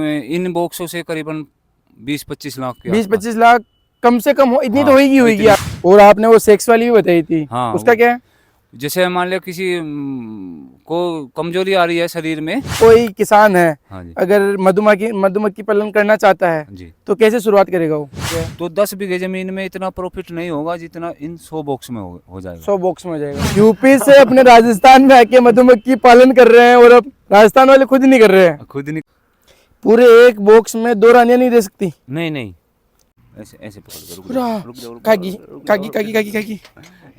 इन बॉक्सों से करीबन 20-25 लाख के 20-25 लाख कम से कम हो, इतनी हाँ, तो होगी। और आपने वो सेक्स वाली भी बताई थी, हाँ, उसका क्या है? जैसे मान लिया किसी को कमजोरी आ रही है शरीर में। कोई किसान है, हाँ जी, अगर मधुमक्खी पालन करना चाहता है जी, तो कैसे शुरुआत करेगा वो? तो 10 बीघे जमीन में इतना प्रॉफिट नहीं होगा जितना इन 100 बॉक्स में हो जाएगा। 100 बॉक्स में हो जाएगा। यूपी से अपने राजस्थान में आके मधुमक्खी पालन कर रहे हैं और अब राजस्थान वाले खुद ही नहीं कर रहे हैं। खुद नहीं। पूरे एक बॉक्स में 2 रानियां नहीं दे सकती? नहीं, ऐसे ऐसे पकड़ के रुक पूरा जाओ, रुक जाओ, कागी रुक जाओ, कागी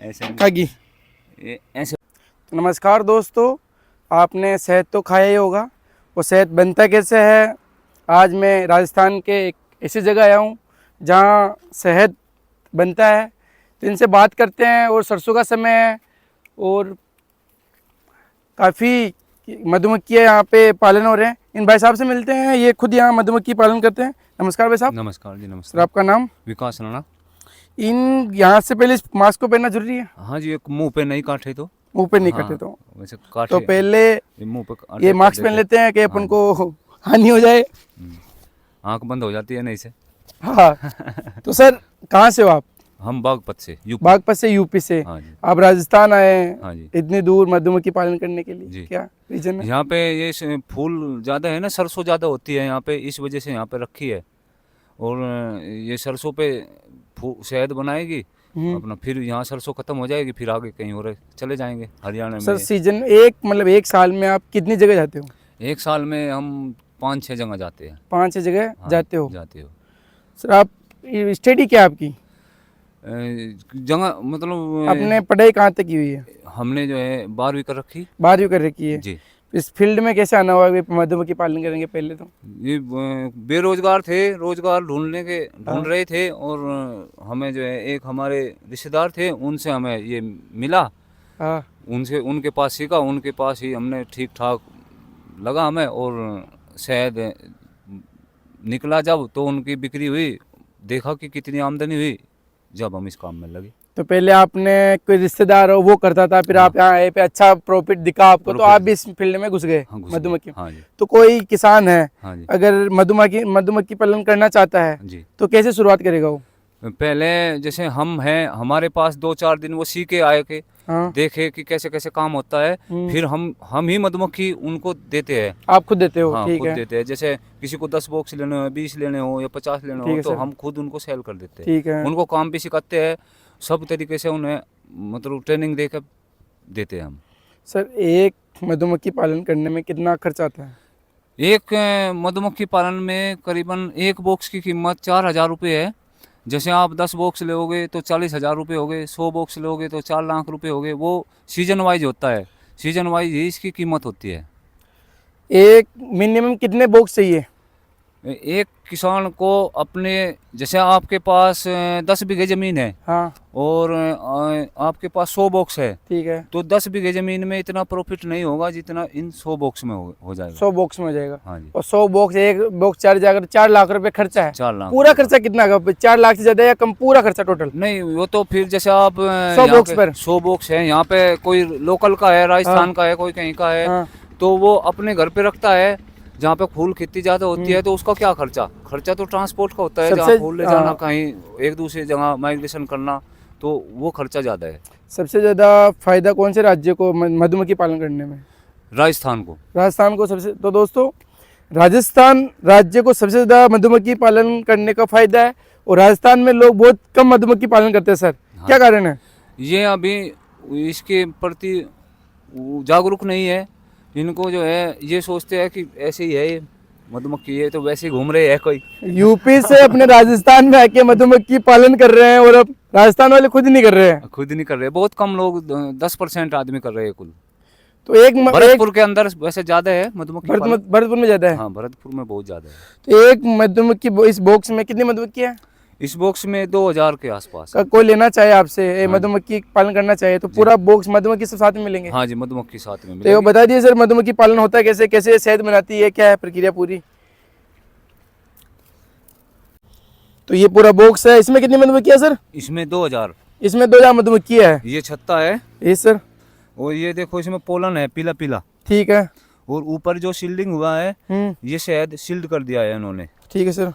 ऐसे नहीं, कागी। ऐसे। नमस्कार दोस्तों, आपने शहद तो खाया ही होगा। वो शहद बनता कैसे है? आज मैं राजस्थान के एक ऐसी जगह आया हूँ जहाँ शहद बनता है, तो इनसे बात करते हैं। और सरसों का समय है और काफ़ी मधुमक्खियाँ यहाँ पे पालन हो रहे हैं। इन भाई साहब से मिलते हैं, ये खुद यहाँ मधुमक्खी पालन करते हैं। नमस्कार भाई साहब। नमस्कार जी, सर नमस्कार। आपका नाम? विकास राणा। इन यहाँ से पहले इस मास्क को पहनना जरूरी है? हाँ जी, एक मुंह पे नहीं काटे तो। मुंह पे नहीं हाँ, कटे तो? वैसे काटे तो पहले ये मुंह पे ये मास्क पहन लेते हैं कि अपन को हानि हो जाए। आंख बंद हो जाती है नहीं से। हाँ। तो सर कहाँ से हो आप? हम बागपत से, यूपी। बागपत से, यूपी से। हाँ जी, आप राजस्थान आए हैं हाँ जी। इतनी दूर मधुमक्खी पालन करने के लिए, जी। क्या रीजन है? यहाँ पे ये फूल ज़्यादा है ना, सरसों ज़्यादा होती है यहाँ पे, इस वजह से यहाँ पे रखी है। और ये सरसों पे शहद बनाएगी अपना, फिर यहाँ सरसों खत्म हो जाएगी, फिर आगे कहीं और चले जाएंगे हरियाणा सर में। सीजन एक मतलब एक साल में आप कितनी जगह जाते हो? एक साल में हम 5-6 जगह जाते हैं। 5-6 जगह हाँ, जाते हो? जाते हो। सर आप स्टडी क्या है आपकी? जगह मतलब आपने पढ़ाई कहाँ तक की हुई है? हमने जो है 12वीं कर रखी 12वीं कर रखी है। जी। इस फील्ड में कैसे आना हुआ? मधुमक्खी पालन करेंगे पहले तो? ये बेरोजगार थे, रोजगार ढूंढ रहे थे, और हमें जो है एक हमारे रिश्तेदार थे, उनसे हमें ये मिला। हाँ। उनके पास सीखा, उनके पास ही हमने ठीक ठाक लगा हमें, और शायद निकला जब तो उनकी बिक्री हुई, देखा कि कितनी आमदनी हुई, जब हम इस काम में लगे। तो पहले आपने कोई रिश्तेदार हो वो करता था, फिर आप यहाँ आए पे अच्छा प्रॉफिट दिखा आपको, तो आप भी इस फील्ड में घुस गए। हाँ, मधुमक्खी। हाँ जी, तो कोई किसान है, हाँ जी, अगर मधुमक्खी पालन करना चाहता है जी। तो कैसे शुरुआत करेगा वो? पहले जैसे हम हैं, हमारे पास 2-4 दिन वो सीख के आए के, हाँ। देखे कि कैसे कैसे काम होता है, फिर हम ही मधुमक्खी उनको देते हैं। आप खुद देते हो? हाँ, ठीक खुद है, देते हैं। जैसे किसी को 10 बॉक्स लेने हो, 20 लेने हो या 50 लेने ठीक हो, है तो सर। हम खुद उनको सेल कर देते हैं। ठीक है। उनको काम भी सिखाते हैं, सब तरीके से उन्हें मतलब ट्रेनिंग देकर देते हैं हम। सर एक मधुमक्खी पालन करने में कितना खर्च आता है? एक मधुमक्खी पालन में करीबन एक बॉक्स की कीमत 4,000 रुपये है। जैसे आप 10 बॉक्स लोगे तो 40,000 रुपये हो गए, 100 बॉक्स लोगे तो 4 लाख रुपये हो गए। वो सीजन वाइज होता है, सीजन वाइज ही इसकी कीमत होती है। एक मिनिमम कितने बॉक्स चाहिए? एक किसान को अपने, जैसे आपके पास 10 बीघे ज़मीन है, हाँ। और आपके पास 100 बॉक्स है, ठीक है। तो 10 बीघे ज़मीन में इतना प्रॉफिट नहीं होगा जितना इन 100 बॉक्स में हो जाएगा। 100 बॉक्स में हो जाएगा। हाँ जी, और 100 बॉक्स, एक बॉक्स 4 जाकर 4 लाख रुपए खर्चा है। 4 लाख। पूरा खर्चा कितना का? 4 लाख से ज्यादा या कम? पूरा खर्चा टोटल नहीं, वो तो फिर जैसे आप 100 बॉक्स पर 100 बॉक्स है, यहाँ पे कोई लोकल का है, राजस्थान का है, कोई कहीं का है, हाँ। तो वो अपने घर पे रखता है। जहाँ पे फूल खेती ज़्यादा होती है तो उसका क्या खर्चा तो ट्रांसपोर्ट का होता है, जहाँ फूल ले जाना, कहीं एक दूसरी जगह माइग्रेशन करना, तो वो खर्चा ज़्यादा है। सबसे ज्यादा फायदा कौन से राज्य को मधुमक्खी पालन करने में? राजस्थान को। राजस्थान को सबसे। तो दोस्तों, राजस्थान राज्य को सबसे ज्यादा मधुमक्खी पालन करने का फायदा है, और राजस्थान में लोग बहुत कम मधुमक्खी पालन करते हैं। सर क्या कारण है? ये अभी इसके प्रति जागरूक नहीं है। इनको जो है ये सोचते हैं कि ऐसे ही है, ये मधुमक्खी है तो वैसे ही घूम रहे हैं कोई। यूपी से अपने राजस्थान में आके मधुमक्खी पालन कर रहे हैं, और अब राजस्थान वाले खुद ही नहीं कर रहे हैं। खुद नहीं कर रहे, बहुत कम लोग, 10% आदमी कर रहे हैं कुल। तो भरतपुर के अंदर वैसे ज्यादा है मधुमक्खी पालन। भरतपुर में ज्यादा है? हाँ, भरतपुर में बहुत ज्यादा है। तो एक मधुमक्खी इस बॉक्स में कितनी मधुमक्खी है? इस बॉक्स में 2000 के आसपास। कोई लेना चाहे आपसे, मधुमक्खी पालन करना चाहे, तो पूरा बॉक्स मधुमक्खी सब साथ में मिलेंगे? हाँ जी, मधुमक्खी साथ में तो मिलेगी। बता दिए सर, मधुमक्खी पालन होता है कैसे, कैसे शहद बनाती है, क्या है प्रक्रिया पूरी? तो ये पूरा बॉक्स है, इसमें कितनी मधुमक्खी है सर? इसमें 2000। इसमें 2000 मधुमक्खी है। ये छत्ता है, ये सर। और ये देखो इसमें पोलन है, पीला पीला। ठीक है। और ऊपर जो शील्डिंग हुआ है ये शहद शील्ड कर दिया है इन्होंने। ठीक है सर।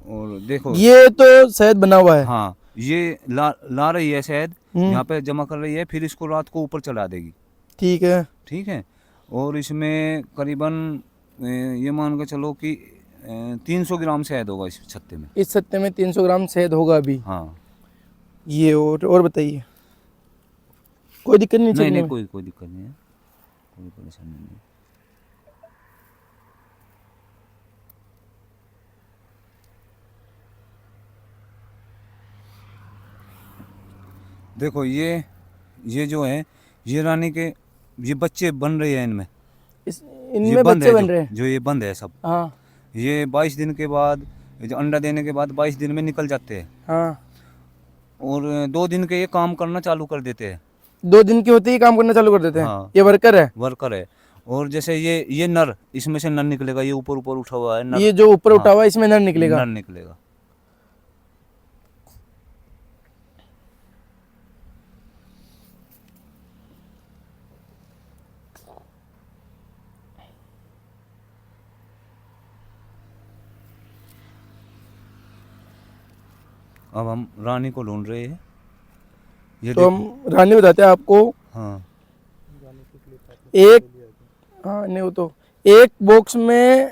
और देखो ये तो शहद बना हुआ है। हाँ, ये ला रही है शहद, हम्म। यहाँ पे जमा कर रही है, फिर इसको रात को ऊपर चढ़ा देगी। ठीक है। ठीक है। और इसमें करीबन ये मान के चलो कि 300 ग्राम शहद होगा इस छत्ते में। इस छत्ते में 300 ग्राम शहद होगा अभी। हाँ। ये और बताइए, कोई दिक्कत नहीं? नहीं चलने नहीं, में? कोई दिक्कत नहीं है, कोई परेशानी नहीं है। देखो ये जो है, ये रानी के ये बच्चे बन रहे हैं इनमें। ये इनमें बंद बच्चे है बन रहे हैं। जो ये बंद है सब। हाँ ये 22 दिन के बाद, जो अंडा देने के बाद 22 दिन में निकल जाते हैं। हाँ। और 2 दिन के ये काम करना चालू कर देते हैं। 2 दिन के होते ही काम करना चालू कर देते हैं। हाँ। ये वर्कर है? वर्कर है। और जैसे ये नर, इसमें से नर निकलेगा, ये ऊपर ऊपर उठा हुआ है नर। ये जो ऊपर उठा हाँ, हुआ है इसमें नर निकलेगा। नर निकलेगा। अब हम रानी को ढूंढ रहे हैं। ये तो देखो। हम रानी बताते हैं आपको। हाँ एक, हाँ नहीं, वो तो एक बॉक्स में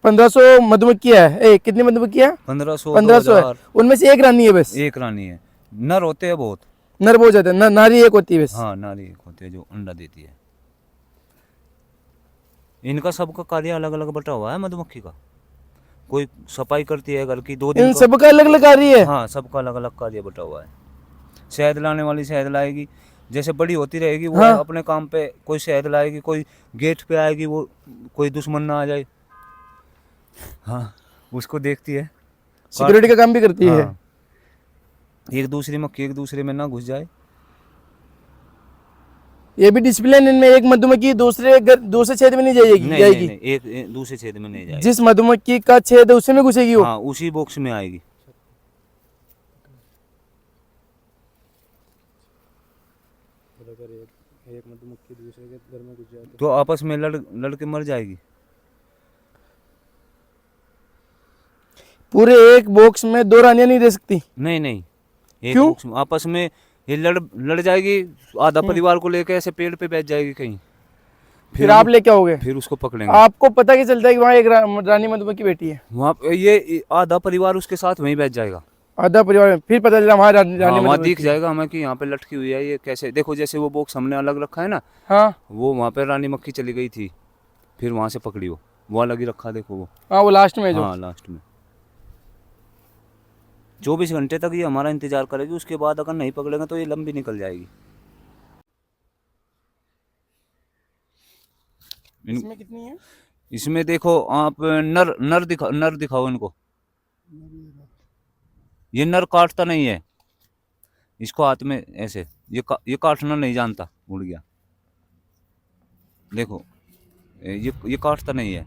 1500 मधुमक्खियाँ है। कितनी मधुमक्खियाँ? 1500 1500 है। 2000। उनमें से एक रानी है बस। एक रानी है, नर होते हैं बहुत। नर बहुत जाते हैं, नारी एक होती है बस। हाँ, नारी एक होती है जो अंडा देती है। इनका सबका कार्य अलग अलग बटा हुआ है मधुमक्खी का। कोई सफाई करती है घर की, 2 दिन इन का। सबका अलग अलग कार्य है। हाँ, सबका अलग अलग कार्य बटा हुआ है। शहद लाने वाली शहद लाएगी, जैसे बड़ी होती रहेगी वो हाँ। अपने काम पे, कोई शहद लाएगी, कोई गेट पे आएगी, वो कोई दुश्मन ना आ जाए। हाँ, उसको देखती है, सिक्योरिटी का काम भी करती है। हाँ, एक दूसरी मक्खी एक दूसरे में ना घुस जाए। ये भी डिसिप्लिन इनमें, एक मधुमक्खी दूसरे छेद में नहीं जाएगी। नहीं, एक दूसरे छेद में नहीं जाएगी। जिस मधुमक्खी का छेद है उसी में घुसेगी वो। हाँ, उसी बॉक्स में आएगी। अगर एक मधुमक्खी दूसरे के घर में घुस जाए तो आपस में लड़ के मर जाएगी। पूरे एक बॉक्स में 2 रानियां नहीं रह सकती? नहीं, एक क्यों? बॉक्स में आपस में ये लड़ जाएगी। आधा परिवार को लेकर ऐसे पेड़ पे बैठ जाएगी कहीं। फिर आप लेके आओगे? फिर उसको पकड़ेंगे। आपको पता कैसे चलता है कि वहाँ एक रानी मधुमक्खी बैठी है? वहाँ ये आधा परिवार उसके साथ वहीं बैठ जाएगा। आधा परिवार में फिर पता चला वहाँ रानी हाँ, वहाँ मधुमक्खी दिख जाएगा हमें कि यहाँ पे लटकी हुई है ये। कैसे देखो, जैसे वो बॉक्स हमने अलग रखा है ना, हाँ वो वहाँ पे रानी मक्खी चली गई थी, फिर वहाँ से पकड़ी वो अलग ही रखा। देखो वो, हाँ, वो लास्ट में जो। हाँ, लास्ट में 24 घंटे तक ये हमारा इंतजार करेगी। उसके बाद अगर नहीं पकड़ेंगे तो ये लंबी निकल जाएगी। इसमें कितनी है? इसमें देखो आप, नर दिखाओ इनको। ये नर काटता नहीं है, इसको हाथ में ऐसे, ये काटना नहीं जानता, उड़ गया। देखो ये काटता नहीं है।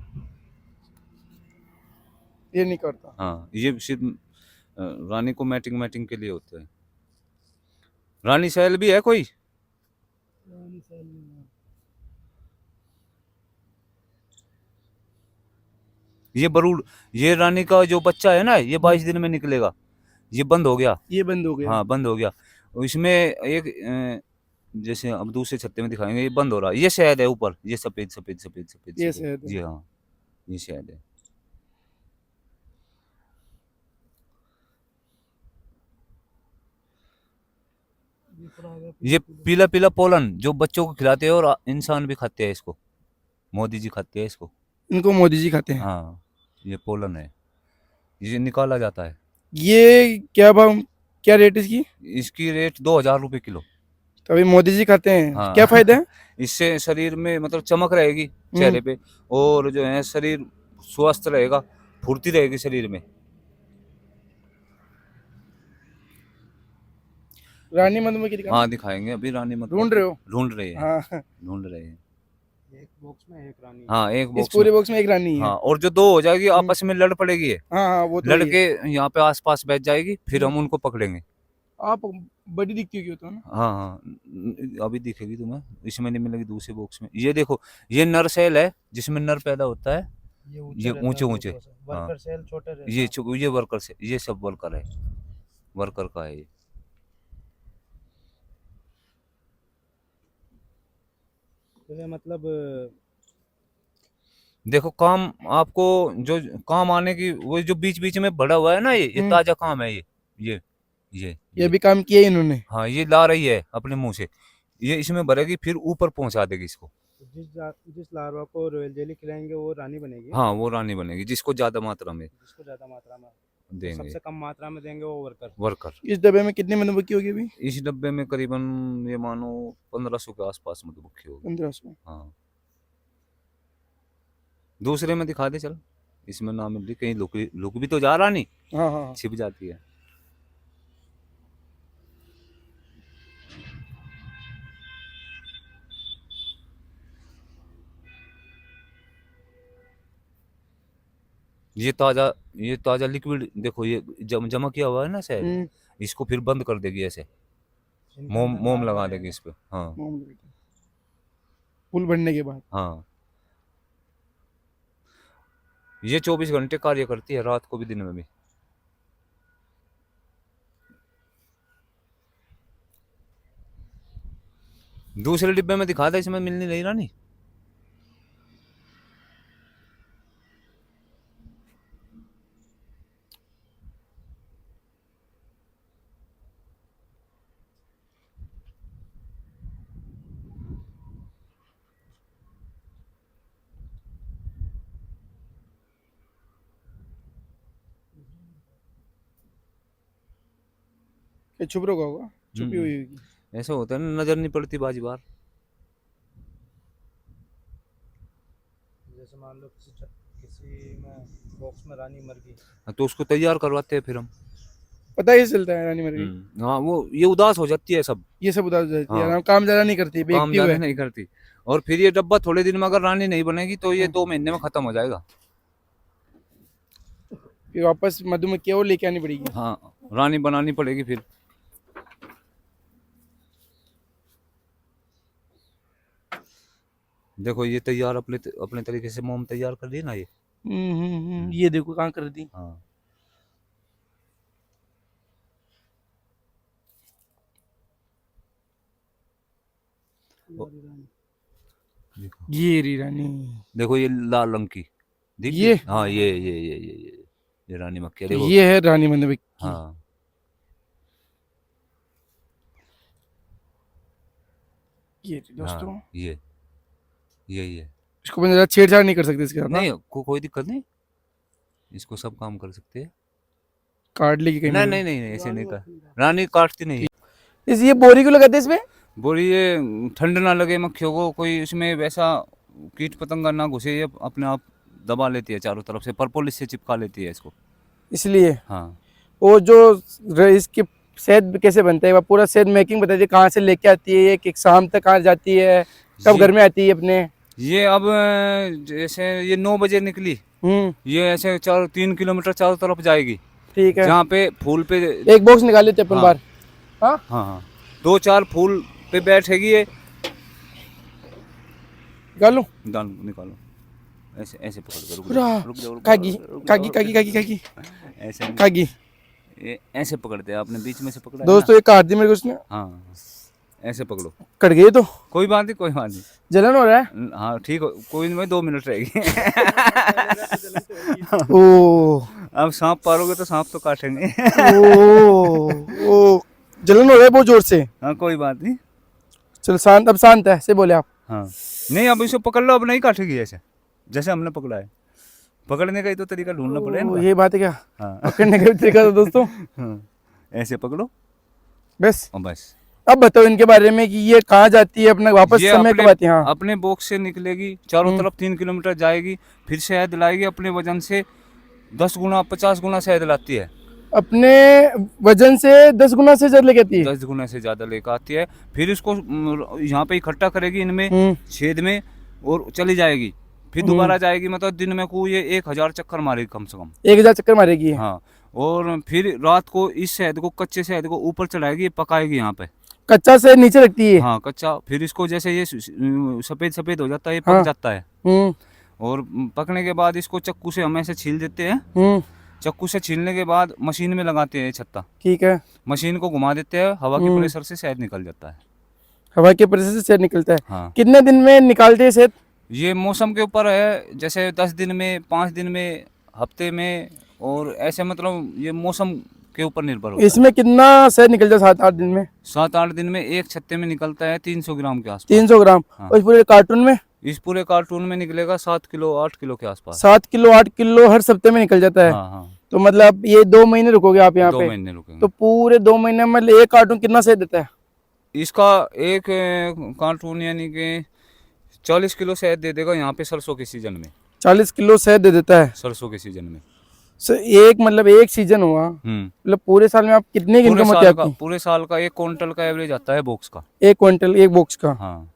ये नहीं करता। हाँ, ये सिर्फ रानी को मैटिंग के लिए होता है। रानी सैल भी है कोई? ये बरूड, ये रानी का जो बच्चा है ना, ये 22 दिन में निकलेगा। ये बंद हो गया। ये बंद हो गया। हाँ, बंद हो गया। इसमें एक जैसे अब दूसरे छत्ते में दिखाएंगे, ये बंद हो रहा है। ये शहद है ऊपर, ये सफेद ये शहद है। जी हाँ, ये शहद है। ये पीला पीला पोलन जो बच्चों को खिलाते हैं और इंसान भी खाते हैं इसको। मोदी जी खाते हैं इसको। इनको मोदी जी खाते हैं। हाँ, ये पोलन है, ये निकाला जाता है। ये क्या रेट इसकी? इसकी रेट 2000 रुपये किलो। तो अभी मोदी जी खाते हैं। हाँ। क्या फायदा है? इससे शरीर में मतलब चमक रहेगी चेहरे पे, और जो है शरीर स्वस्थ रहेगा, फुर्ती रहेगी शरीर में। रानी मधुमक्खी दिखाओ। हाँ, दिखाएंगे अभी। रानी मधुमक्खी ढूंढ रहे हो? ढूंढ रहे हैं। हाँ, ढूंढ रहे हैं। एक बॉक्स में एक रानी। हाँ, एक इस बॉक्स पूरे में। बॉक्स में एक रानी है। हाँ, और जो 2 हो जाएगी आपस में लड़ पड़ेगी ये। हाँ हाँ, वो तो लड़ है। के यहाँ पे आसपास बैठ जाएगी, फिर हम उनको पकड़ेंगे। आप बड़ी दिखती होगी वो तो, है ना? हाँ हाँ अभी दिखेगी तुम्हें, इसमें नहीं मिलेगी, दूसरे बॉक्स में। ये देखो, ये नर सेल है जिसमें नर पैदा होता है, ये ऊंचे ऊंचे। हाँ वर्कर सेल छोटे रहता ये है। ये वर्कर से, ये सब वर्कर है, वर्कर का है ये। तो ये मतलब देखो काम आपको, जो काम आने की, वो जो बीच बीच में बढ़ा हुआ है ना, ये ताजा काम है ये ये भी काम किया है इन्होंने। हाँ ये ला रही है अपने मुंह से, ये इसमें भरेगी फिर ऊपर पहुंचा देगी इसको। जिस लार्वा को रॉयल जेली खिलाएंगे वो रानी बनेगी। हाँ वो रानी बनेगी, जिसको ज्यादा मात्रा में जिसको ज्यादा मात्रा में देंगे, सबसे कम मात्रा में देंगे वो वर्कर। वर्कर। इस डब्बे में कितनी मधुमक्खी होगी अभी? इस डब्बे में करीबन ये मानो 1500 के आसपास मधुमक्खी होगी। 1500। हाँ दूसरे में दिखा दे चल, इसमें ना मिल रही, कहीं लुक लुक भी तो जा रहा नहीं, हाँ हाँ हाँ। छिप जाती है। ये ताजा लिक्विड देखो, ये जमा किया हुआ है ना शायद, इसको फिर बंद कर देगी ऐसे, मोम लगा देगी इस पे। हाँ फूल भरने के बाद। हाँ ये 24 घंटे कार्य करती है, रात को भी दिन में भी। दूसरे डिब्बे में दिखा दे, इसमें मिल नहीं रही रानी। ये छुप रखा होगा, छुपी हुई होगी। ऐसा होता है ना, नजर नहीं पड़ती बाजी बार। जैसे मान लो किसी में बॉक्स में रानी मर गई तो उसको तैयार करवाते हैं फिर हम। पता ही चलता है रानी मर गई। हाँ वो ये उदास हो जाती है सब, ये सब उदास हो जाती है, हाँ। काम ज्यादा नहीं करती, काम एक्टिव ज्यादा है। नहीं करती। और फिर ये डब्बा थोड़े दिन में अगर रानी नहीं बनेगी तो ये 2 महीने में खत्म हो जाएगा। फिर वापस मधुमक्खी और लेके आनी पड़ेगी। हाँ रानी बनानी पड़ेगी फिर। देखो ये तैयार अपने तरीके से मोम तैयार कर दी ना ये। ये देखो कहाँ कर दी। हाँ देखो, ये री रानी। देखो ये लाल रंग की दिख ये? गई? हाँ ये रानी मक्खी है, देखो। ये है रानी मधुमक्खी। हाँ ये दोस्तों, हाँ, ये इसको मैं ज्यादा छेड़छाड़ नहीं कर सकते इसके साथ ना? नहीं कोई दिक्कत नहीं, इसको सब काम कर सकते हैं। काट लेगी कहीं नहीं मधु- नहीं नहीं ऐसे नहीं कर, रानी काटती नहीं। ये बोरी क्यों लगाते हैं इसमें? बोली ये ठंड ना लगे मक्खियों को, कोई इसमें वैसा कीट पतंगा ना घुसे, ये अपने आप दबा लेती है चारों तरफ से, परपोलिस से चिपका लेती है इसको। इसलिए। हाँ वो जो इसकी शहद कैसे बनता है, वो पूरा शहद मेकिंग बता दीजिए, कहाँ से लेके आती है ये, कि शाम तक कहाँ जाती है, कब घर में आती है अपने? ये अब जैसे ये 9 बजे निकली, ये ऐसे 3 किलोमीटर चारों तरफ जाएगी। ठीक है। जहाँ पे फूल पे एक बॉक्स निकाल लेते अपन हाँ। बार। हाँ हाँ 2-4 फूल पे बैठेगी ये, निकाल लूं? निकालो ऐसे ऐसे पकड़ कर, रुक जाओ, कागी कागी कागी कागी कागी ऐसे नहीं, कागी। ये ऐसे पकड़ते हैं, आपने बीच में से पकड़ा है दोस्तों ये काट दी मेरे को उसने। ना? हाँ ऐसे पकड़ो, कट गई तो कोई बात नहीं, कोई बात नहीं। जलन हो रहा है। हाँ ठीक हो, कोई नहीं, 2 मिनट रहेगी। ओ अब सांप पारोगे तो सांप तो काटेंगे। ओ जलन हो रहा है बहुत जोर से। हाँ कोई बात नहीं। चलो शांत, अब शांत है से बोले आप। हाँ नहीं अब इसको पकड़ लो, अब नहीं काटेगी ऐसे जैसे हमने पकड़ा है। पकड़ने का ही तो तरीका ढूंढना पड़ेगा ना। ये बात है क्या? हाँ पकड़ने का भी तरीका था दोस्तों। हाँ ऐसे पकड़ो बस और बस। अब बताओ इनके बारे में कि ये कहाँ जाती है, अपना वापस ये समय कब आती है? हाँ अपने बॉक्स से निकलेगी, चारों तरफ 3 किलोमीटर जाएगी, फिर शहद लाएगी, अपने वजन से 10 गुना 50 गुना शहद लाती है। अपने वजन से 10 गुना से ज्यादा लेके आती है। 10 गुना से ज्यादा लेकर आती है, फिर इसको यहाँ पे इकट्ठा करेगी इनमें छेद में और चली जाएगी, फिर दोबारा जाएगी। मतलब दिन में को ये 1000 चक्कर मारेगी कम से कम। 1000 चक्कर मारेगी। हाँ और फिर रात को इस शहद को, कच्चे शहद को ऊपर चढ़ाएगी, पकाएगी यहाँ पे। कच्चा से नीचे रखती है। हाँ कच्चा, फिर इसको जैसे ये सफेद सफेद हो जाता है, ये हाँ। पक जाता है। हम्म और पकने के बाद इसको चक्कू से हम ऐसे छील देते हैं। हम्म चक्कू से छीलने के बाद मशीन में लगाते हैं छत्ता, ठीक है। मशीन को घुमा देते हैं, हवा के प्रेशर से शहद निकल जाता है। हवा के प्रेशर से शहद निकलता है। हाँ, कितने दिन में निकालते हैं शहद? ये मौसम के ऊपर है, जैसे 10 दिन में, 5 दिन में, हफ्ते में, और ऐसे मतलब ये मौसम के ऊपर निर्भर होता है। इसमें कितना शहद निकलता है 7-8 दिन में? 7-8 दिन में एक छत्ते में निकलता है 300 ग्राम के आसपास। 300 ग्राम। हाँ। और इस पूरे कार्टून में? इस पूरे कार्टून में निकलेगा 7 किलो 8 किलो के आसपास। 7 किलो 8 किलो हर सप्ते में निकल जाता है। हाँ हाँ, तो मतलब ये 2 महीने रुकोगे आप यहाँ 2 पे? महीने रुकेंगे। तो पूरे 2 महीने में एक कार्टून कितना शहद देता है? इसका एक कार्टून यानी कि 40 किलो शहद दे देगा यहाँ पे सरसों के सीजन में। 40 किलो शहद दे देता है। सरसों के सीजन में एक मतलब एक सीजन हुआ, हम्म, मतलब पूरे साल में आप कितने की इनकम होती है आपकी? पूरे साल का 1 क्विंटल का एवरेज आता है बॉक्स का। 1 क्विंटल एक बॉक्स का। हाँ,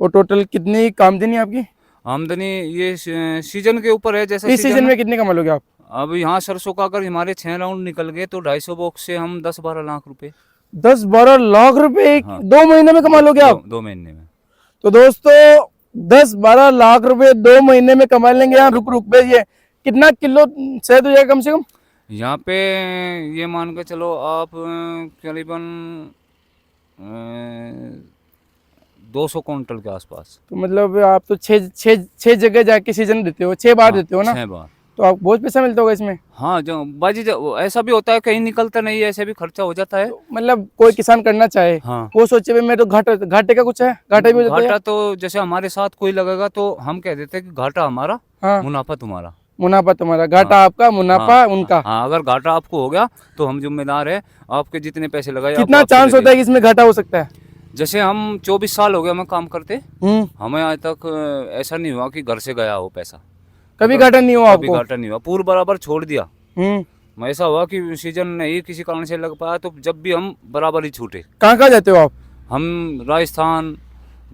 और टोटल कितनी आमदनी है आपकी? आमदनी ये सीजन के ऊपर है, जैसे इस सीजन में कितने कमा लोगे आप? अब यहाँ सरसों का अगर हमारे 6 राउंड निकल गए तो 250 बॉक्स से हम 10-12 लाख रुपए 10-12 लाख रुपए हाँ। 2 महीने में कमा लोगे आप? 2 महीने में। तो दोस्तों 10-12 लाख रुपए 2 महीने में कमा लेंगे। यहाँ रुक रुक पे ये कितना किलो शहद हो जाएगा कम से कम? यहाँ पे ये मान के चलो आप करीबन 200 क्विंटल के आसपास। तो मतलब आप तो छह जगह जाके सीजन देते हो, 6 बार देते हो ना? 6 बार। तो आप बहुत पैसा मिलता होगा इसमें। हाँ, जो बाजी ऐसा भी होता है, कहीं निकलता नहीं है, ऐसे भी खर्चा हो जाता है। तो मतलब कोई किसान करना चाहे, हाँ, वो सोचे भाई मैं तो घाटे का कुछ है, घाटा भी हो जाता है। घाटा तो जैसे हमारे साथ कोई लगेगा तो हम कह देते हैं कि घाटा हमारा, हाँ, मुनाफा तुम्हारा। मुनाफा तुम्हारा, घाटा हाँ। आपका, मुनाफा हाँ, उनका। हाँ, अगर घाटा आपको हो गया तो हम जिम्मेदार है, आपके जितने पैसे लगाए कितना आपको चांस दे होता है कि इसमें घाटा हो सकता है? देंगे। जैसे हम 24 साल हो गए हमें काम करते, हम्म हमें आज तक ऐसा नहीं हुआ कि घर से गया हो पैसा। कभी घाटा नहीं हुआ कभी आपको? घाटा नहीं हुआ, पूरा बराबर छोड़ दिया। हम्म ऐसा हुआ कि सीजन नहीं किसी कारण से लग पाया तो जब भी हम बराबर ही छूटे। कहाँ कहाँ जाते हो आप? हम राजस्थान,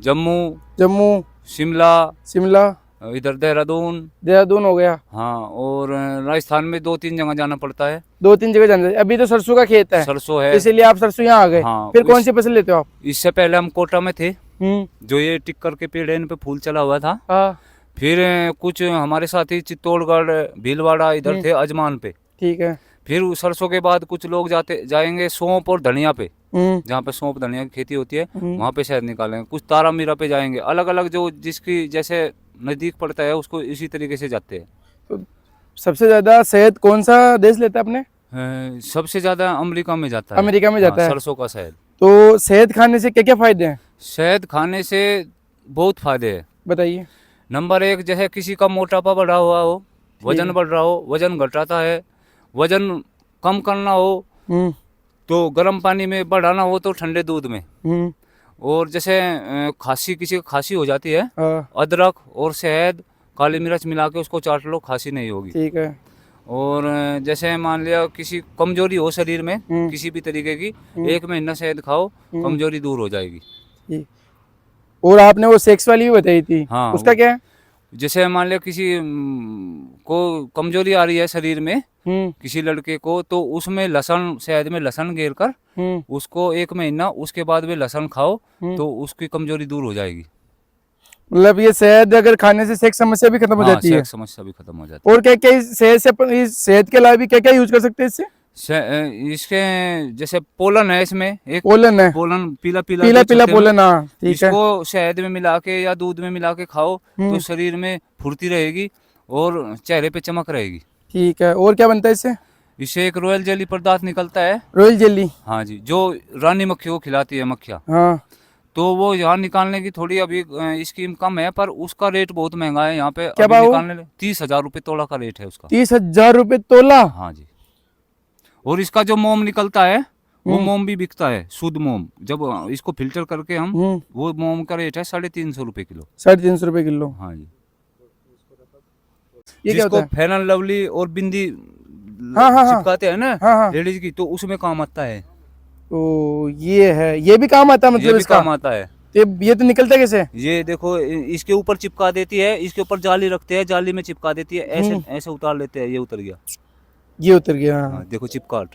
जम्मू, शिमला, शिमला, इधर देहरादून हो गया। हाँ, और राजस्थान में 2-3 जगह जाना पड़ता है। 2-3 जगह जाना है। अभी तो सरसों का खेत है, सरसों है, इसीलिए आप सरसों यहाँ आ गए। हाँ, फिर कौन सी फसल लेते हो आप? इससे पहले हम कोटा में थे, हम्म जो ये टिक्कर के पेड़ है इन पे फूल चला हुआ था। हाँ फिर कुछ हमारे साथी चित्तौड़गढ़, भीलवाड़ा इधर थे अजमान पे। ठीक है। फिर सरसों के बाद कुछ लोग जाएंगे सौंफ और धनिया पे, हम्म जहाँ पे सौंफ धनिया की खेती होती है, हम्म। वहाँ पे शहद निकालेंगे। कुछ तारामीरा पे जाएंगे, अलग अलग जो जिसकी जैसे नज़दीक पड़ता है उसको इसी तरीके से जाते हैं। तो सबसे ज्यादा शहद कौन सा देश लेता है अपने? सबसे ज़्यादा अमेरिका में जाता है। अमेरिका में जाता हाँ, है। सरसों का शहद। तो शहद खाने से क्या क्या फायदे हैं, शहद खाने से बहुत फायदे हैं। बताइए। नंबर 1, जैसे किसी का मोटापा बढ़ा हुआ हो, वजन बढ़ रहा हो, वजन घटाता है। वजन कम करना हो हम्म तो गर्म पानी में, बढ़ाना हो तो ठंडे दूध में। हम्म और जैसे खांसी, किसी को खांसी हो जाती है, हाँ, अदरक और शहद काली मिर्च मिला के उसको चाट लो, खांसी नहीं होगी। ठीक है। और जैसे मान लिया किसी कमजोरी हो शरीर में हम्म। किसी भी तरीके की, 1 महीना शहद खाओ, कमजोरी दूर हो जाएगी। ठीक। और आपने वो सेक्स वाली भी बताई थी, हाँ, उसका क्या है? जैसे मान लिया किसी को कमजोरी आ रही है शरीर में, किसी लड़के को, तो उसमें लहसुन, शहद में लहसुन घेर कर उसको 1 महीना, उसके बाद में लहसुन खाओ तो उसकी कमजोरी दूर हो जाएगी। मतलब ये शहद अगर खाने से सेक्स समस्या भी खत्म हो जाती है? सेक्स समस्या भी खत्म हो जाती और क्या क्या इस शहद से अपन, इस शहद के अलावा भी क्या क्या यूज कर सकते हैं इससे? है। इसके जैसे पोलन है, इसमें एक पोलन है, पोलन पीला पीला पीला जो पीला चलते हैं, पोलन। हाँ ठीक है। इसको शहद में मिला के या दूध में मिला के खाओ तो शरीर में फुर्ती रहेगी और चेहरे पे चमक रहेगी। ठीक है। और क्या बनता है इससे? इससे एक रॉयल जेली पदार्थ निकलता है। Royal jelly? हाँ जी, जो रानी मक्खियों को खिलाती है मक्खियाँ, हाँ। तो वो यहाँ निकालने की थोड़ी अभी स्कीम कम है, पर उसका रेट बहुत महंगा है यहाँ पे। क्या अभी भाव? निकालने 30,000 रुपये तोला का रेट है उसका। 30,000 रुपए तोला? हाँ जी। और इसका जो मोम निकलता है वो मोम भी बिकता है, शुद्ध मोम। जब इसको फिल्टर करके हम, वो मोम का रेट है 350 रुपये किलो। 350 रुपए किलो? हाँ जी। ये क्या जिसको होता है? फेयर एंड लवली और बिंदी हाँ, हाँ, हाँ। चिपकाते हैं ना हाँ हाँ। लेडीज की, तो उसमें काम आता है। तो ये है, ये भी काम आता है ये मतलब भी इसका? काम आता है। ये तो निकलता कैसे? ये देखो, इसके ऊपर चिपका देती है, इसके ऊपर जाली रखते हैं, जाली में चिपका देती है, ऐसे ऐसे उतार लेते हैं, ये उतर गया। ये उतर गया। हाँ, देखो चिपकाट।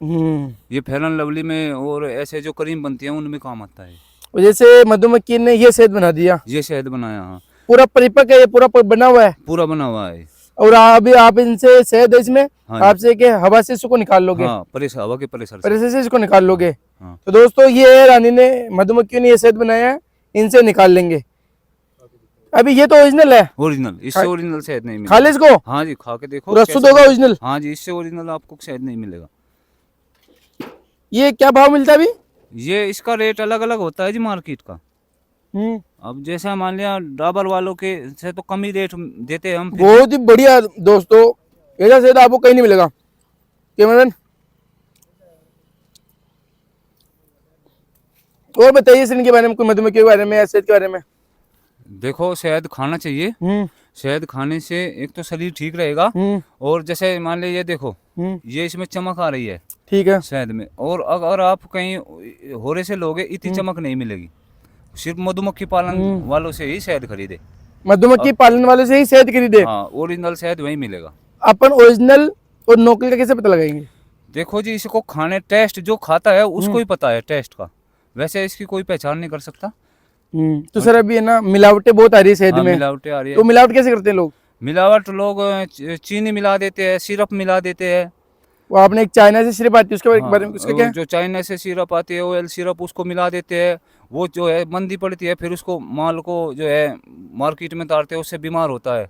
हम्म। ये फेयर एंड लवली में और ऐसे जो क्रीम बनती है उनमें काम आता है। और जैसे मधुमक्खी ने ये शहद बना दिया, ये शहद बनाया, हाँ पूरा परिपक्व है, ये पूरा बना हुआ है। पूरा बना हुआ है। और अभी आप इनसे शहद इसमें हाँ जी। आपसे के हवा से इसको निकाल लोगे, हाँ, प्रेशर, हवा के प्रेशर से। प्रेशर से इसको निकाल लोगे। हाँ। तो दोस्तों ये रानी ने, मधुमक्खियों ने ये शहद बनाया है, इनसे निकाल लेंगे। अभी ये तो ओरिजिनल है, ओरिजिनल, इससे ओरिजिनल शहद नहीं खा ले मिलेगा। इसको, हाँ जी, खा के देखो पूरा कैसा शुद्ध होगा ओरिजिनल। हाँ जी, इससे ओरिजिनल आपको शहद नहीं मिलेगा। ये क्या भाव मिलता है अभी? ये इसका रेट अलग अलग होता है जी मार्केट का। हम्म। अब जैसा मान लिया डाबर वालों के से तो कम ही रेट देते हैं हम फिर। बहुत ही बढ़िया दोस्तों, ऐसा शहद आपको कहीं नहीं मिलेगा। कैमरामैन और बताइए इस इनके बारे में, कोई मधुमक्खी के बारे में या शहद के बारे में। देखो, शहद खाना चाहिए। शहद खाने से एक तो शरीर ठीक रहेगा, और जैसे मान लीजिए ये देखो, ये इसमें चमक आ रही है ठीक है। शहद में, और अगर आप कहीं होरे से लोगे इतनी चमक नहीं मिलेगी। सिर्फ मधुमक्खी पालन वालों से ही शहद खरीदे। मधुमक्खी पालन वाले से ही शहद खरीदे। हाँ, ओरिजिनल शहद वही मिलेगा। अपन ओरिजिनल और नकली का कैसे पता लगाएंगे? देखो जी, इसको खाने, टेस्ट जो खाता है उसको ही पता है टेस्ट का, वैसे इसकी कोई पहचान नहीं कर सकता। तो सर अभी है ना मिलावटें बहुत आ रही है शहद हाँ, में, मिलावटें आ रही है। तो मिलावट कैसे करते हैं लोग? मिलावट लोग चीनी मिला देते हैं, सिरप मिला देते हैं। वो आपने एक चाइना से सिरप आती है उसके बारे में, उसका क्या है? जो चाइना से सिरप आती है, ऑयल सिरप, उसको मिला देते हैं। वो जो है मंदी पड़ती है, फिर उसको माल को जो है मार्केट में उतारते हैं, उससे बीमार होता है,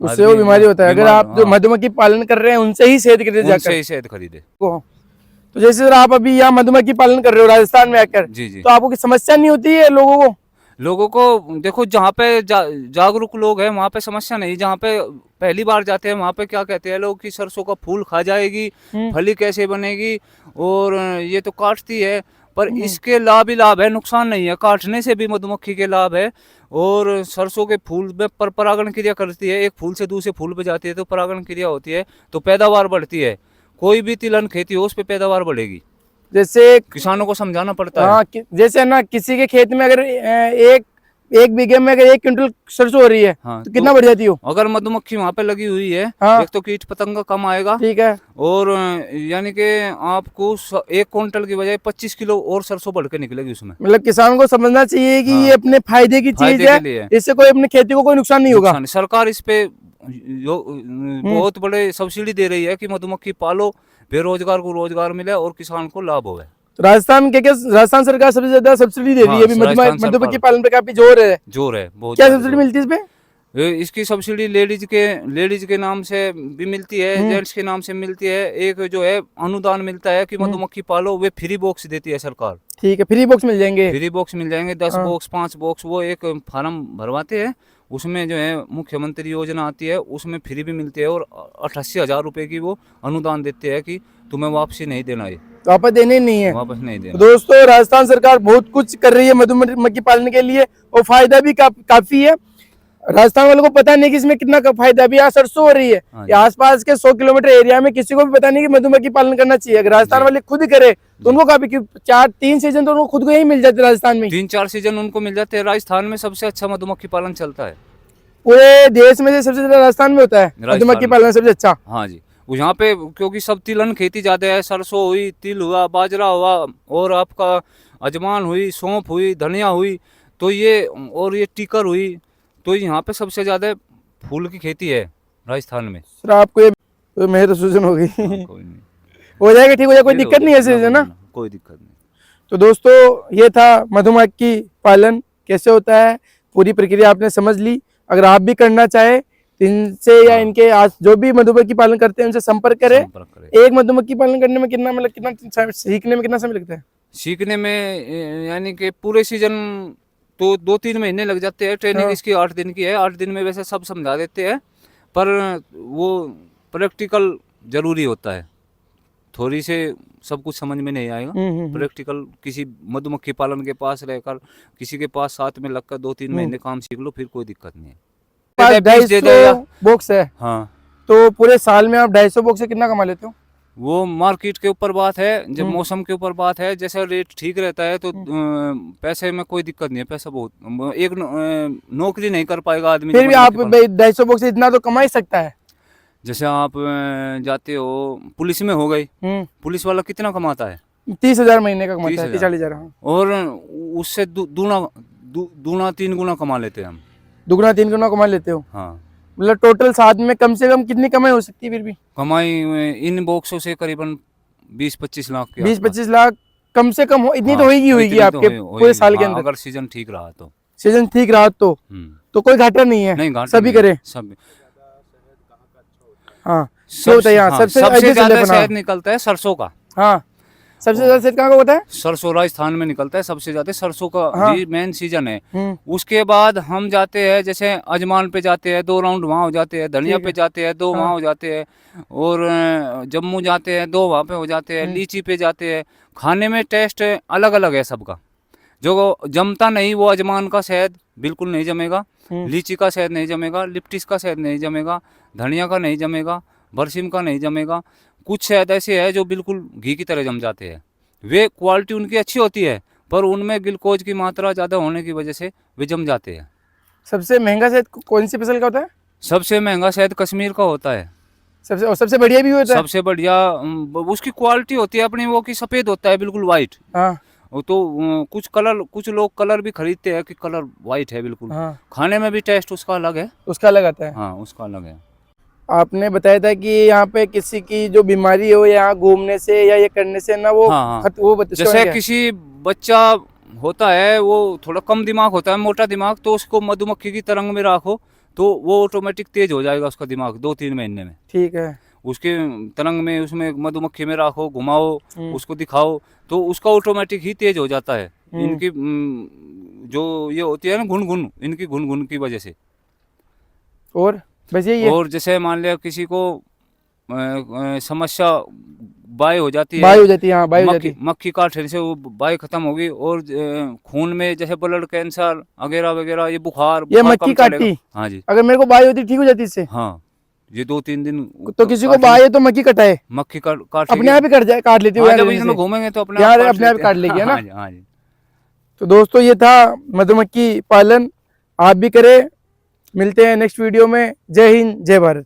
उससे वो बीमारी होता है। अगर आप जो मधुमक्खी पालन कर रहे हैं उनसे ही शहद खरीदे उनसे जाकर। ही शहद खरीदे। तो जैसे सर आप अभी यहाँ मधुमक्खी पालन कर रहे हो राजस्थान में आकर, जी जी। तो आपको कोई समस्या नहीं होती है लोगों को? देखो, जहाँ पे जागरूक लोग हैं वहाँ पे समस्या नहीं। जहाँ पे पहली बार जाते हैं वहाँ पे क्या कहते हैं लोग कि सरसों का फूल खा जाएगी, फली कैसे बनेगी, और ये तो काटती है। पर इसके लाभ ही लाभ है, नुकसान नहीं है। काटने से भी मधुमक्खी के लाभ है। और सरसों के फूल में परागण क्रिया करती है, एक फूल से दूसरे फूल पे जाती है तो परागण क्रिया होती है, तो पैदावार बढ़ती है। कोई भी तिलहन खेती हो उस पे पैदावार बढ़ेगी। जैसे किसानों को समझाना पड़ता है। हाँ, जैसे ना किसी के खेत में अगर एक बीघे में अगर 1 क्विंटल सरसों हो रही है, हाँ, तो कितना बढ़ जाती हो? अगर मधुमक्खी वहाँ पे लगी हुई है, हाँ। एक तो कीट पतंगा कम आएगा, ठीक है। और यानी कि आपको 1 क्विंटल की बजाय 25 किलो और सरसों बढ़ के निकलेगी उसमें। मतलब किसान को समझना चाहिए कि हाँ। ये अपने फायदे की चीज फायदे है, के लिए है। इससे कोई अपनी खेती को कोई नुकसान नहीं होगा। नुकसान नहीं। सरकार इस पे बहुत बड़े सब्सिडी दे रही है कि मधुमक्खी पालो, बेरोजगार को रोजगार मिले और किसान को लाभ होवे। तो राजस्थान राजस्थान सरकार सबसे ज्यादा सब्सिडी दे रही है अभी राजस्थान मधुमक्खी सरकार। पालन पे काफी जोर है। जोर है बहुत। क्या ज्यादा सब्सिडी जोर। मिलती है इसमें? इसकी सब्सिडी लेडीज के नाम से भी मिलती है, जेंट्स के नाम से मिलती है। एक जो है अनुदान मिलता है कि मधुमक्खी पालो, वे फ्री बॉक्स देती है सरकार। ठीक है, फ्री बॉक्स मिल जाएंगे। फ्री बॉक्स मिल जाएंगे, 10 बॉक्स 5 बॉक्स। वो एक फार्म भरवाते हैं, उसमें जो है मुख्यमंत्री योजना आती है, उसमें फ्री भी मिलती है, और 88,000 रुपए की वो अनुदान देते हैं कि तुम्हें वापसी नहीं देना, ये वापस देने नहीं है। वापस नहीं देना। दोस्तों राजस्थान सरकार बहुत कुछ कर रही है मधुमक्खी पालन के लिए, और फायदा भी काफी है। राजस्थान वालों को पता नहीं कि इसमें कितना फायदा भी। यहाँ सरसों हो रही है, हाँ ये आसपास के 100 किलोमीटर एरिया में किसी को भी पता नहीं कि मधुमक्खी पालन करना चाहिए। अगर राजस्थान वाले खुद करे तो उनको काफी 3 सीजन तो उनको खुद को यही मिल जाते राजस्थान में। 3-4 सीजन उनको मिल जाते हैं। राजस्थान में सबसे अच्छा मधुमक्खी पालन चलता है पूरे देश में से सबसे ज्यादा राजस्थान में होता है राजस्थान मधुमक्खी में। पालन सबसे अच्छा। हाँ जी, यहाँ पे क्योंकि सब तिलहन खेती ज्यादा है। सरसों हुई, तिल हुआ, बाजरा हुआ, और आपका अजमान हुई, सौंफ हुई, धनिया हुई, तो ये, और ये टीकर हुई, तो यहाँ पे सबसे ज्यादा फूल की खेती है राजस्थान में। सर आपको ये तो मेरे तो सूजन हो गई। कोई नहीं, हो जाएगा, ठीक हो जाएगा, कोई दिक्कत नहीं है ऐसे ना। कोई दिक्कत नहीं। तो दोस्तों ये था मधुमक्खी पालन कैसे होता है, पूरी प्रक्रिया आपने समझ ली। अगर आप भी करना चाहे तो इनसे या इनके आज जो भी मधुमक्खी पालन करते हैं उनसे संपर्क करें। एक मधुमक्खी पालन करने में कितना सीखने में कितना समय लगता है? सीखने में यानी कि पूरे सीजन तो 2-3 महीने लग जाते हैं। ट्रेनिंग इसकी 8 दिन की है। 8 दिन में वैसे सब समझा देते हैं, पर वो प्रैक्टिकल जरूरी होता है। थोड़ी से सब कुछ समझ में नहीं आएगा। प्रैक्टिकल किसी मधुमक्खी पालन के पास रहकर, किसी के पास साथ में लगकर 2-3 महीने काम सीख लो, फिर कोई दिक्कत नहीं है। 250 बॉक्स है, हाँ, तो पूरे साल में आप 250 बॉक्स से कितना कमा लेते हो? वो मार्केट के ऊपर बात है, जब मौसम के ऊपर बात है। जैसे रेट ठीक रहता है तो पैसे में कोई दिक्कत नहीं है। पैसा बहुत, एक नौकरी नहीं कर पाएगा आदमी। फिर भी आप 250 बॉक्स से इतना तो कमा ही सकता है। जैसे आप जाते हो पुलिस में हो गई, पुलिस वाला कितना कमाता है? 30,000 महीने का कमाता है, 30,000। 40,000। हाँ, और उससे दूना 3 गुना कमा लेते हैं हम। दुगना 3 गुना कमा लेते हो। हाँ, मतलब टोटल साथ में कम से कम कितनी कमाई हो सकती है फिर भी? कमाई इन बॉक्सों से करीबन 20-25 लाख के 20-25 लाख कम से कम हो, इतनी तो हाँ, होगी इतनी तो आपके पूरे होएगी। साल के हाँ, अंदर, अगर सीजन ठीक रहा तो। सीजन ठीक रहा तो कोई घाटा नहीं है। नहीं, घाटा सभी नहीं, करे। सब हाँ, क्यों होता है यहाँ? हाँ, सबसे सबसे आगे ज्यादा चले शहद निकलता है सरसों का। हाँ, सबसे ज्यादा शहद कहाँ का होता है? सरसों राजस्थान में निकलता है सबसे ज्यादा, सरसों का हाँ। ही मेन सीजन है। उसके बाद हम जाते हैं जैसे अजमान पे जाते हैं, 2 राउंड वहाँ हो जाते हैं, धनिया ठीक पे है। जाते हैं 2 हाँ। वहाँ हो जाते हैं, और जम्मू जाते हैं 2 वहाँ पे हो जाते हैं, लीची पे जाते हैं। खाने में टेस्ट अलग अलग है सबका। जो जमता नहीं वो अजमान का शहद बिल्कुल नहीं जमेगा, लीची का शहद नहीं जमेगा, लिप्टिस का शहद नहीं जमेगा, धनिया का नहीं जमेगा, बरसिम का नहीं जमेगा। कुछ शहद ऐसे है जो बिल्कुल घी की तरह जम जाते हैं। वे क्वालिटी उनकी अच्छी होती है, पर उनमें ग्लूकोज की मात्रा ज़्यादा होने की वजह से वे जम जाते हैं। सबसे महंगा शहद कौन सी फसल का होता है? सबसे महंगा शहद कश्मीर का होता है। सबसे बढ़िया भी होता है? सबसे बढ़िया उसकी क्वालिटी होती है अपनी, वो की सफ़ेद होता है बिल्कुल वाइट। हाँ, वो तो कुछ लोग कलर भी खरीदते हैं कि कलर वाइट है बिल्कुल। हाँ, खाने में भी टेस्ट उसका अलग है। उसका अलग आता है। हाँ, उसका अलग है। आपने बताया था कि यहाँ पे किसी की जो बीमारी हो, यहाँ घूमने से या ये करने से ना वो हाँ, हाँ। वो उसका जैसे क्या? किसी बच्चा होता है वो थोड़ा कम दिमाग होता है, मोटा दिमाग, तो उसको मधुमक्खी की तरंग में रखो तो वो ऑटोमेटिक तेज हो जाएगा उसका दिमाग 2-3 महीने में। ठीक है। उसके तरंग में उसमें मधुमक्खी में रखो, घुमाओ, उसको दिखाओ तो उसका ऑटोमेटिक ही तेज हो जाता है। इनकी जो ये होती है ना घुन इनकी घुन की वजह से। और बस यही है? और जैसे मान लिया किसी को समस्या बाय हो जाती है, बाई हो जाती है। हाँ, बाई हो जाती है। मक्खी काटने से वो बाय खत्म होगी, और खून में जैसे ब्लड कैंसर वगैरह वगैरह, ये बुखार ये बुखार मक्खी कम चलेगा। काटी? हाँ जी, अगर मेरे को बाई होती ठीक हो जाती इससे? हाँ, ये 2-3 दिन तो किसी को बाई है तो मक्खी कटाए? मक्खी काट अपने आप ही काट लेती है? हाँ, जब इसमें घूमेंगे तो अपने यार आप अपने आप काट लेगी, है ना? हाँ जी, हाँ जी। तो दोस्तों ये था मधुमक्खी पालन, आप भी करें। मिलते हैं नेक्स्ट वीडियो में। जय हिंद, जय भारत।